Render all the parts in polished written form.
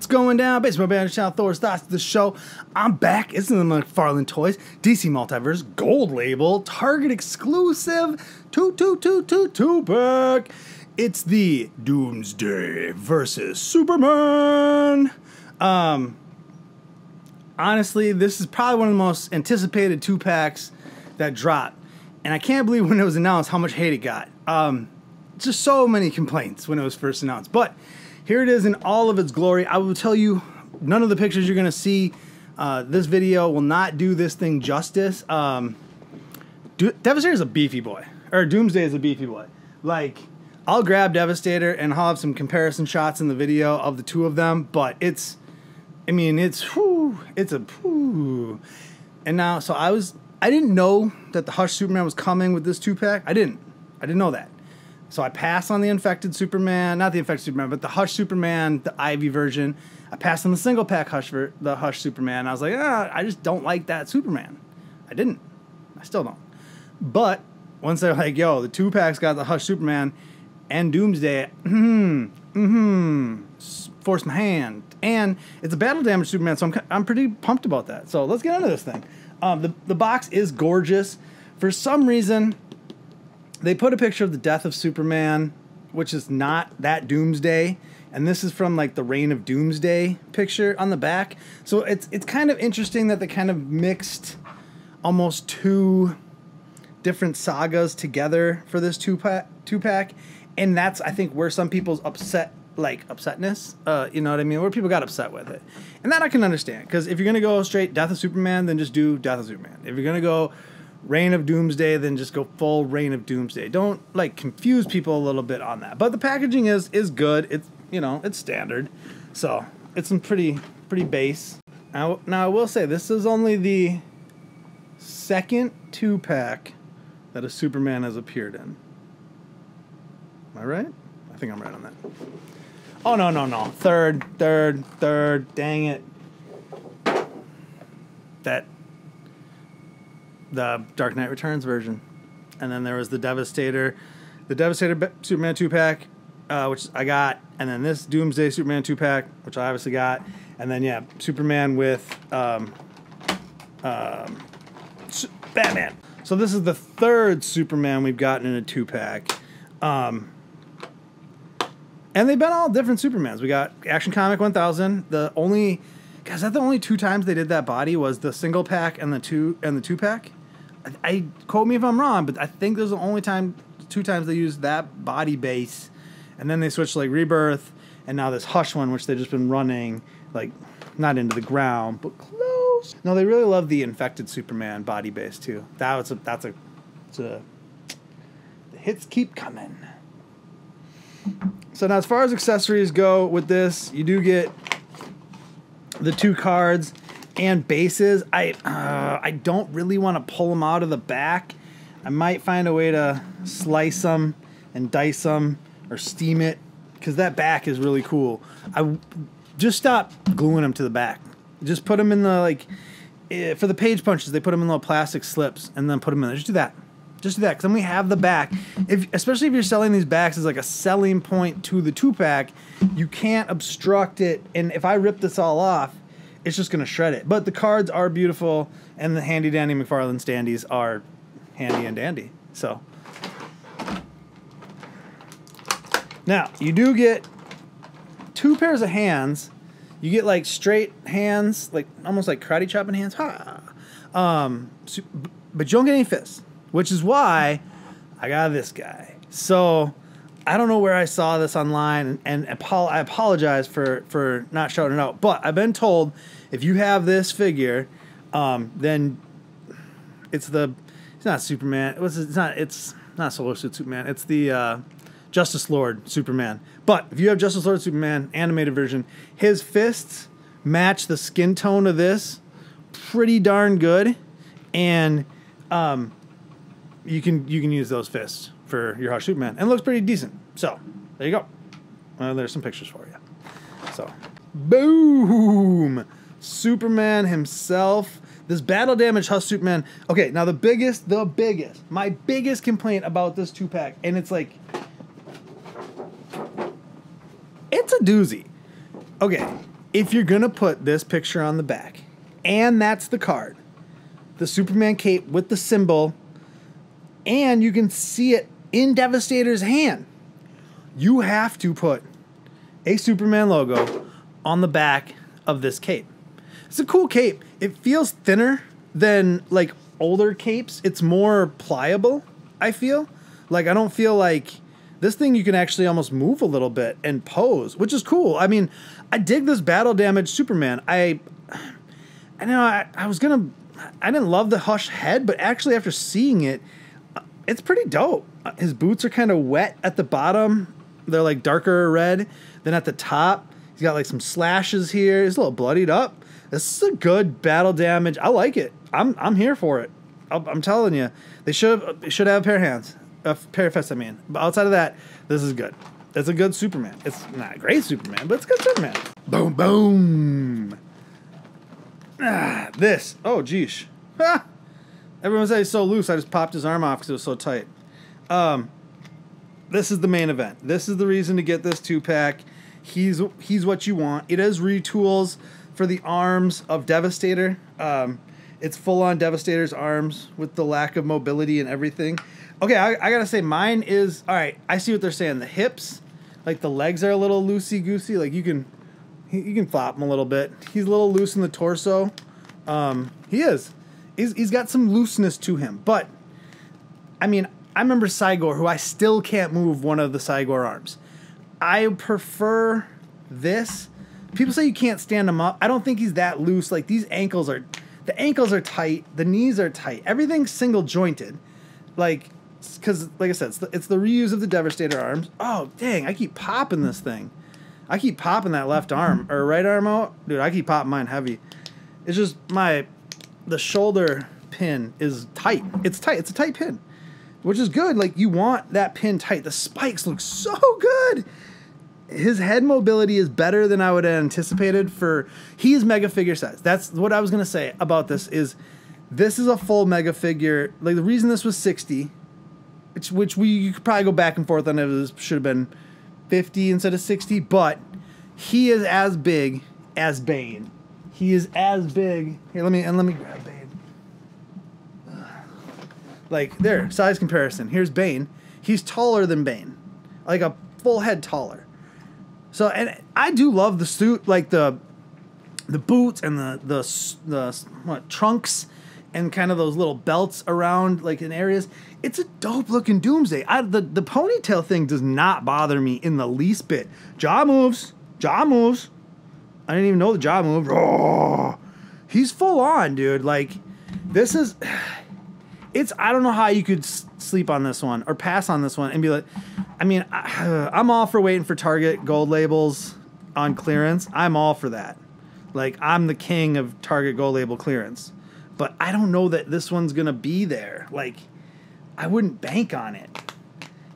What's going down? Basement Band Channel, Thor's Thoughts, the show. I'm back. It's in the McFarlane Toys, DC Multiverse, Gold Label, Target exclusive, two-pack. It's the Doomsday versus Superman. Honestly, this is probably one of the most anticipated 2-packs that dropped. And I can't believe when it was announced how much hate it got. Just so many complaints when it was first announced. But here it is in all of its glory. I will tell you, none of the pictures you're going to see, this video will not do this thing justice. Devastator is a beefy boy. Or Doomsday is a beefy boy. Like, I'll grab Devastator and I'll have some comparison shots in the video of the two of them. But it's, I mean, it's, whew, it's a, whew. And now, so I didn't know that the Hush Superman was coming with this 2-pack. I didn't know that. So I passed on the infected Superman, not the infected Superman, but the Hush Superman, the Ivy version. I passed on the single pack the Hush Superman. I was like, I just don't like that Superman. I didn't. I still don't. But once they're like, yo, the 2-pack's got the Hush Superman and Doomsday, force my hand. And it's a battle damage Superman, so I'm pretty pumped about that. So let's get into this thing. The box is gorgeous. For some reason, they put a picture of the death of Superman, which is not that Doomsday, and this is from like the Reign of Doomsday picture on the back. So it's kind of interesting that they kind of mixed almost two different sagas together for this 2-pack, and that's, I think, where some people's upsetness, you know what I mean, where people got upset with it. And that I can understand, because if you're gonna go straight Death of Superman, then just do Death of Superman. If you're gonna go Reign of Doomsday, then just go full Reign of Doomsday. Don't like confuse people a little bit on that. But the packaging is good. It's, you know, it's standard. So it's some pretty base. Now I will say this is only the second 2-pack that a Superman has appeared in. Am I right? I think I'm right on that. Oh no. Third. Dang it. The Dark Knight Returns version. And then there was the Devastator Superman 2-pack, which I got. And then this Doomsday Superman 2-pack, which I obviously got. And then, yeah, Superman with Batman. So this is the third Superman we've gotten in a 2-pack. And they've been all different Supermans. We got Action Comic 1000. The only two times they did that body was the single pack and the 2-pack. I quote me if I'm wrong, but I think those are the only two times they used that body base, and then they switched to like Rebirth, and now this Hush one, which they've just been running like not into the ground, but close. No, they really love the infected Superman body base too. The hits keep coming. So now, as far as accessories go with this, you do get the 2 cards and bases. I don't really want to pull them out of the back. I might find a way to slice them and dice them or steam it, because that back is really cool. I just stop gluing them to the back. Just put them in the, for the page punches, they put them in little plastic slips and then put them in there. Just do that. Just do that, because then we have the back. Especially if you're selling these backs as like a selling point to the 2-pack, you can't obstruct it. And if I rip this all off, it's just going to shred it. But the cards are beautiful, and the handy-dandy McFarlane standees are handy and dandy. So, now, you do get 2 pairs of hands. You get, like, straight hands, like almost like karate chopping hands. Ha! But you don't get any fists, which is why I got this guy. So I don't know where I saw this online, and I apologize for not shouting it out. But I've been told if you have this figure, then it's not Superman. It's not Solar Suit Superman. It's the Justice Lord Superman. But if you have Justice Lord Superman animated version, his fists match the skin tone of this pretty darn good, and you can use those fists for your Hush Superman, and it looks pretty decent. So there you go. Well, there's some pictures for you. So boom, Superman himself. This battle damage Hush Superman. Okay, now my biggest complaint about this 2-pack, and it's like, it's a doozy. Okay, if you're going to put this picture on the back, and that's the card, the Superman cape with the symbol, and you can see it in Devastator's hand, you have to put a Superman logo on the back of this cape. It's a cool cape. It feels thinner than like older capes. It's more pliable, I feel. Like, I don't feel like this thing you can actually almost move a little bit and pose, which is cool. I mean, I dig this battle damage Superman. I know I didn't love the Hush head, but actually after seeing it, it's pretty dope. His boots are kind of wet at the bottom. They're like darker red than at the top. He's got like some slashes here. He's a little bloodied up. This is a good battle damage. I like it. I'm here for it. I'm telling you, they should have a pair of hands, a pair of fists. I mean, but outside of that, this is good. It's a good Superman. It's not a great Superman, but it's a good Superman. Boom, boom. This. Oh, geesh. Ah. Everyone says he's so loose. I just popped his arm off because it was so tight. This is the main event. This is the reason to get this 2-pack. He's what you want. It has retools for the arms of Devastator. It's full-on Devastator's arms with the lack of mobility and everything. Okay, I gotta say, mine is... All right, I see what they're saying. The hips, like the legs are a little loosey-goosey. Like you can flop them a little bit. He's a little loose in the torso. He is. He's got some looseness to him. But, I mean, I remember Cygor, who I still can't move one of the Cygor arms. I prefer this. People say you can't stand him up. I don't think he's that loose. Like, the ankles are tight. The knees are tight. Everything's single jointed. Like, because, like I said, it's the reuse of the Devastator arms. Oh, dang, I keep popping this thing. I keep popping that left arm, or right arm out. Dude, I keep popping mine heavy. It's just the shoulder pin is tight. It's tight. It's a tight pin, which is good. Like, you want that pin tight. The spikes look so good. His head mobility is better than I would have anticipated for... He is mega figure size. That's what I was going to say about this is a full mega figure. Like, the reason this was 60, which you could probably go back and forth on if this should have been 50 instead of 60, but he is as big as Bane. He is as big... Here, let me grab Bane. Like, there, size comparison. Here's Bane. He's taller than Bane. Like, a full head taller. So, and I do love the suit, like the boots and the trunks and kind of those little belts around, like, in areas. It's a dope-looking Doomsday. The ponytail thing does not bother me in the least bit. Jaw moves. Jaw moves. I didn't even know the jaw moved. Oh, he's full on, dude. Like, this is... I don't know how you could sleep on this one or pass on this one and be like... I mean, I'm all for waiting for Target gold labels on clearance. I'm all for that. Like, I'm the king of Target gold label clearance. But I don't know that this one's going to be there. Like, I wouldn't bank on it.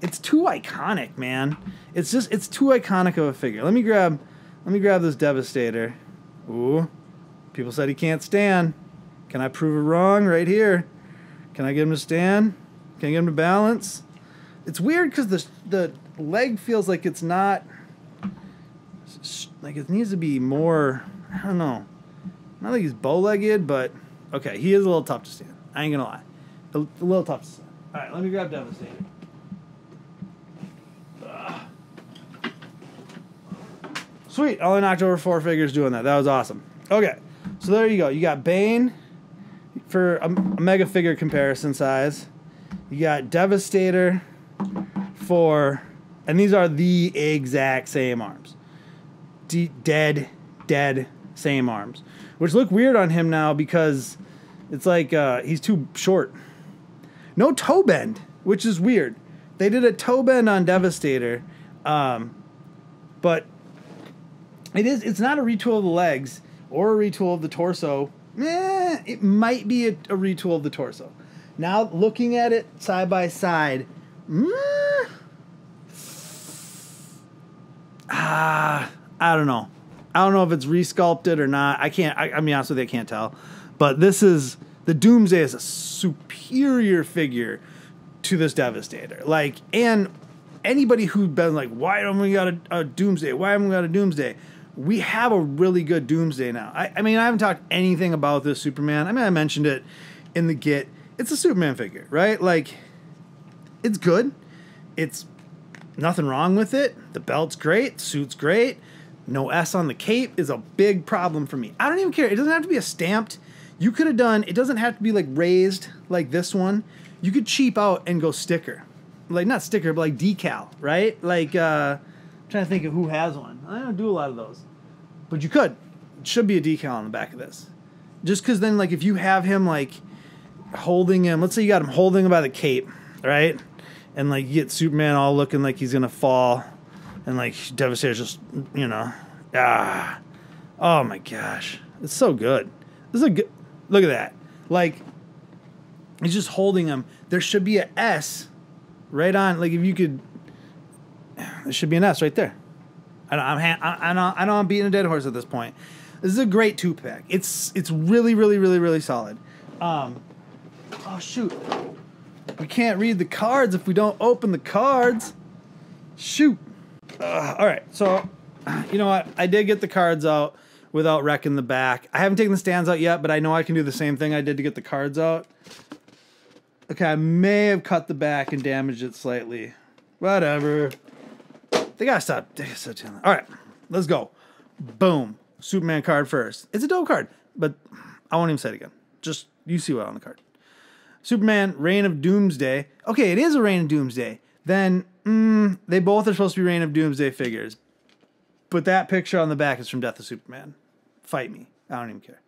It's too iconic, man. It's too iconic of a figure. Let me grab this Devastator. Ooh. People said he can't stand. Can I prove it wrong right here? Can I get him to stand? Can I get him to balance? It's weird because the leg feels like it's not... Like, it needs to be more... I don't know. Not like he's bow-legged, but... Okay, he is a little tough to stand. I ain't gonna lie. A little tough to stand. Alright, let me grab Devastator. Sweet, I only knocked over 4 figures doing that. That was awesome. Okay, so there you go. You got Bane for a mega figure comparison size. You got Devastator for... And these are the exact same arms. Dead same arms. Which look weird on him now because it's like he's too short. No toe bend, which is weird. They did a toe bend on Devastator, but it's not a retool of the legs or a retool of the torso. It might be a retool of the torso. Now looking at it side by side, I don't know. I don't know if it's resculpted or not. I mean, honest with you, I can't tell. But the Doomsday is a superior figure to this Devastator. Like, and anybody who's been like, why haven't we got a Doomsday? Why haven't we got a Doomsday? we have a really good Doomsday now. I mean, I haven't talked anything about this Superman. I mean, I mentioned it in the Get. It's a Superman figure, right? Like, it's good. It's nothing wrong with it. The belt's great. Suit's great. No S on the cape is a big problem for me. I don't even care. It doesn't have to be a stamped. You could have done, it doesn't have to be like raised like this one. You could cheap out and go sticker. Like, not sticker, but like decal, right? Like, I'm trying to think of who has one. I don't do a lot of those. But you could. It should be a decal on the back of this. Just because then, like, if you have him, like, holding him, let's say you got him holding him by the cape, right? And, like, you get Superman all looking like he's going to fall. And, like, Devastator's just, you know, oh, my gosh. It's so good. This is a good, look at that. Like, he's just holding him. There should be a S right on, like, if you could, there should be an S right there. I know I'm beating a dead horse at this point. This is a great 2-pack. It's really, really, really, really solid. Oh, shoot. We can't read the cards if we don't open the cards. Shoot. All right, so, you know what? I did get the cards out without wrecking the back. I haven't taken the stands out yet, but I know I can do the same thing I did to get the cards out. Okay, I may have cut the back and damaged it slightly. Whatever. They gotta stop. Doing that. All right, let's go. Boom. Superman card first. It's a dope card, but I won't even say it again. Just, you see what on the card. Superman, Reign of Doomsday. Okay, it is a Reign of Doomsday. Then, they both are supposed to be Reign of Doomsday figures. But that picture on the back is from Death of Superman. Fight me. I don't even care.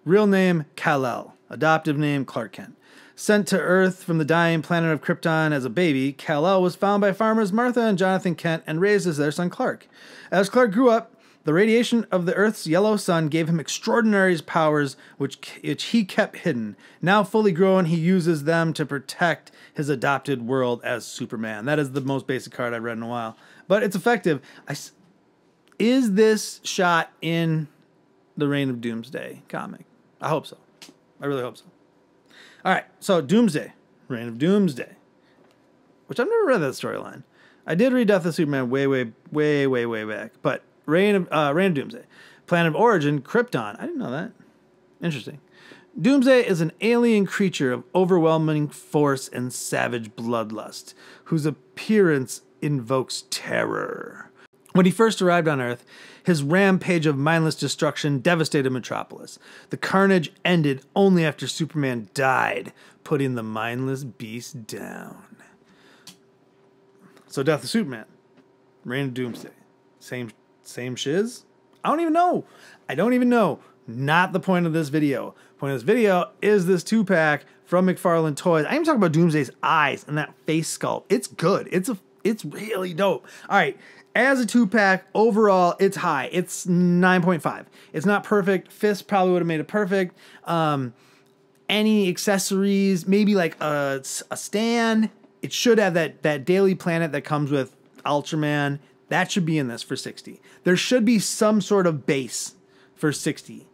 Real name, Kal-El. Adoptive name, Clark Kent. Sent to Earth from the dying planet of Krypton as a baby, Kal-El was found by farmers Martha and Jonathan Kent and raised as their son Clark. As Clark grew up, the radiation of the Earth's yellow sun gave him extraordinary powers which he kept hidden. Now fully grown, he uses them to protect his adopted world as Superman. That is the most basic card I've read in a while. But it's effective. Is this shot in the Reign of Doomsday comic? I hope so. I really hope so. All right, so Doomsday, Reign of Doomsday, which I've never read that storyline. I did read Death of Superman way back, but Reign of Doomsday, planet of origin, Krypton. I didn't know that. Interesting. Doomsday is an alien creature of overwhelming force and savage bloodlust, whose appearance invokes terror. When he first arrived on Earth, his rampage of mindless destruction devastated Metropolis. The carnage ended only after Superman died, putting the mindless beast down. So Death of Superman, Reign of Doomsday, same shiz? I don't even know. Not the point of this video. The point of this video is this 2-pack from McFarlane Toys. I even talk about Doomsday's eyes and that face sculpt. It's good. It's really dope. All right. As a 2-pack, overall, it's high. It's 9.5. It's not perfect. Fist probably would have made it perfect. Any accessories, maybe like a stand. It should have that Daily Planet that comes with Ultraman. That should be in this for 60. There should be some sort of base for 60.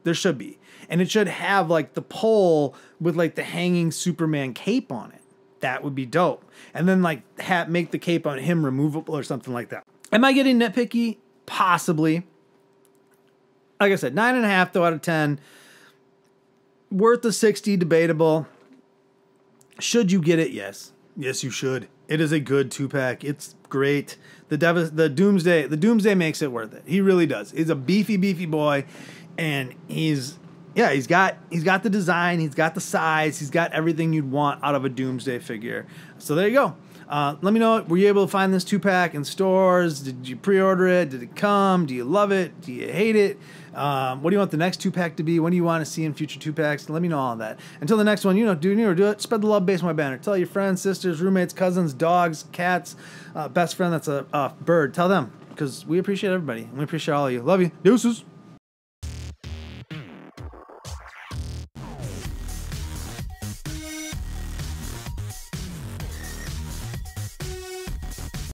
There should be. And it should have like the pole with like the hanging Superman cape on it. That would be dope. And then like make the cape on him removable or something like that. Am I getting nitpicky? Possibly. Like I said, 9.5 though out of 10. Worth the 60, debatable. Should you get it? Yes. Yes, you should. It is a good 2-pack. It's great. The Doomsday makes it worth it. He really does. He's a beefy boy, and he's got the design, he's got the size, he's got everything you'd want out of a Doomsday figure. So there you go. Let me know, were you able to find this 2-pack in stores? Did you pre-order it? Did it come? Do you love it? Do you hate it? What do you want the next 2-pack to be? What do you want to see in future 2-packs? Let me know all of that. Until the next one, do it. Spread the love, base my banner. Tell your friends, sisters, roommates, cousins, dogs, cats, best friend that's a bird. Tell them, because we appreciate everybody. And we appreciate all of you. Love you. Deuces.